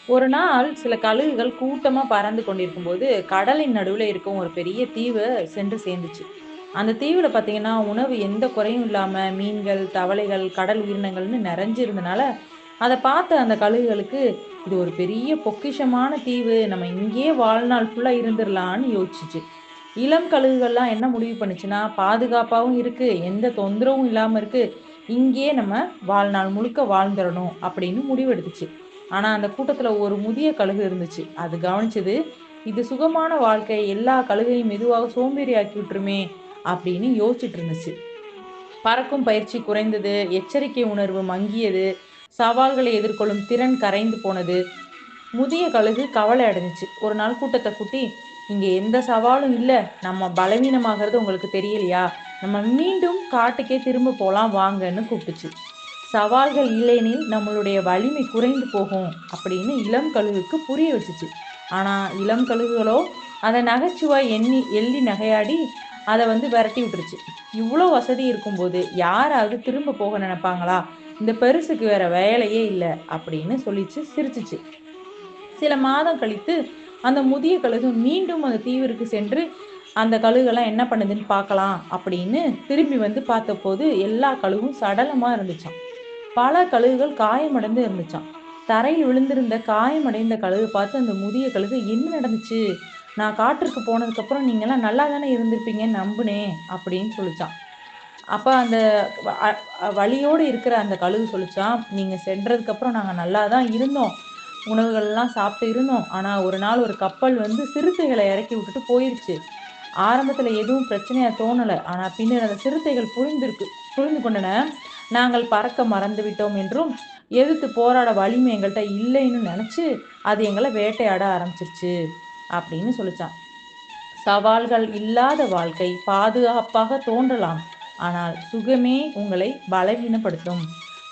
ஒரு நாள் சில கழுகுகள் கூட்டமா பறந்து கொண்டிருக்கும்போது, கடலின் நடுவுல இருக்கும் ஒரு பெரிய தீவ சென்று சேர்ந்துச்சு. அந்த தீவுல பார்த்தீங்கன்னா, உணவு எந்த குறையும் இல்லாம மீன்கள், தவளைகள், கடல் உயிரினங்கள்னு நிறைஞ்சு இருந்தனால, அத பார்த்த அந்த கழுகுகளுக்கு, "இது ஒரு பெரிய பொக்கிஷமான தீவு. நம்ம இங்கேயே வாழ்நாள் ஃபுல்லா இருந்துரலான்னு" யோசிச்சுச்சு. இளம் கழுகுகள்லாம் என்ன முடிவு பண்ணுச்சுன்னா, பாதுகாப்பாவும் இருக்கு, எந்த தொந்தரவும் இல்லாம இருக்கு. இங்கேயே நம்ம வாழ்நாள் முழுக்க வாழ்ந்துறணும் அப்படின்னு முடிவெடுத்துச்சு. ஆனா அந்த கூட்டத்துல ஒரு முதிய கழுகு இருந்துச்சு. அது கவனிச்சது, இது சுகமான வாழ்க்கை எல்லா கழுகையும் மெதுவாக சோம்பேறியாக்கி விட்டுருமே அப்படின்னு யோசிச்சுட்டு இருந்துச்சு. பறக்கும் பயிற்சி குறைந்தது, எச்சரிக்கை உணர்வு மங்கியது, சவால்களை எதிர்கொள்ளும் திறன் கரைந்து போனது. முதிய கழுகு கவலை அடைஞ்சுச்சு. ஒரு நாள் கூட்டத்த கூட்டி, "இங்க எந்த சவாலும் இல்ல. நம்ம பலவீனமாகறது உங்களுக்கு தெரியலையா? நம்ம மீண்டும் காட்டுக்கே திரும்ப போலாம் வாங்கன்னு" கூப்பிட்டுச்சு. "சவால்கள் இல்லையெனில் நம்மளுடைய வலிமை குறைந்து போகும்" அப்படின்னு இளம் கழுகுக்கு புரிய வச்சுச்சு. ஆனா இளம் கழுகுகளோ அத நகைச்சுவை எள்ளி நகையாடி அத விரட்டி விட்டுருச்சு. "இவ்ளோ வசதி இருக்கும்போது யாராவது திரும்ப போக நினைப்பாங்களா? இந்த பெருசுக்கு வேற வேலையே இல்ல" அப்படின்னு சொல்லிச்சு, சிரிச்சுச்சு. சில மாதம் கழித்து அந்த முதிய கழுகு மீண்டும் அந்த தீவிற்கு சென்று அந்த கழுகெல்லாம் என்ன பண்ணுதுன்னு பார்க்கலாம் அப்படின்னு திரும்பி பார்த்தபோது எல்லா கழுகும் சடலமா இருந்துச்சாம். பல கழுகுகள் காயமடைந்து இருந்துச்சாம். தரையில் விழுந்திருந்த காயமடைந்த கழுகு பார்த்து அந்த முதிய கழுகு, "என்ன நடந்துச்சு? நான் காட்டிற்கு போனதுக்கு அப்புறம் நீங்கெல்லாம் நல்லா தானே இருந்திருப்பீங்கன்னு நம்புனேன்" அப்படின்னு சொல்லுச்சாம். அப்ப அந்த வ அ அ வலியோடு இருக்கிற அந்த கழுகு சொல்லுச்சாம், "நீங்க சென்றதுக்கு அப்புறம் நாங்க நல்லா தான் இருந்தோம். உணவுகள்லாம் சாப்பிட்டு இருந்தோம். ஆனா ஒரு நாள் ஒரு கப்பல் சிறுத்தைகள இறக்கி விட்டுட்டு போயிருச்சு. ஆரம்பத்துல எதுவும் பிரச்சனையா தோணல. ஆனா பின்னர் அந்த சிறுத்தைகள் புரிந்து கொண்டன. நாங்கள் பறக்க மறந்துவிட்டோம் என்றும், எதிர்த்து போராட வலிமை எங்கள்ட்ட இல்லைன்னு நெனச்சு, அது எங்கள வேட்டையாட ஆரம்பிச்சுருச்சு" அப்படின்னு சொல்லுச்சாம். சவால்கள் இல்லாத வாழ்க்கை பாதுகாப்பாக தோன்றலாம். ஆனால் சுகமே உங்களை பலவீனப்படுத்தும்.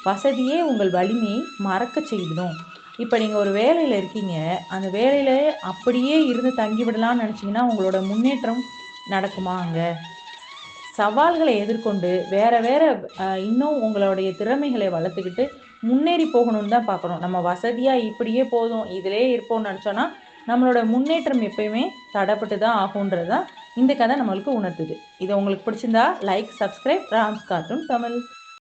வசதியே உங்கள் வலிமையை மறக்கச் செய்திடும். இப்ப நீங்க ஒரு வேலையில இருக்கீங்க. அந்த வேலையில அப்படியே இருந்து தங்கிவிடலாம்னு நெனச்சீங்கன்னா, உங்களோட முன்னேற்றம் நடக்குமா அங்க? சவால்களை எதிர்கொண்டு வேற வேற இன்னும் உங்களுடைய திறமைகளை வளர்த்துக்கிட்டு முன்னேறி போகணும்னு தான் பார்க்கணும். நம்ம வசதியா இப்படியே போதும், இதிலேயே இருப்போம்னு நெனச்சோம்னா, நம்மளோட முன்னேற்றம் எப்பயுமே தடப்பட்டு தான் ஆகுன்றது தான் இந்த கதை நம்மளுக்கு உணர்த்துது. இது உங்களுக்கு பிடிச்சிருந்தா like, subscribe rams cartoon Tamil.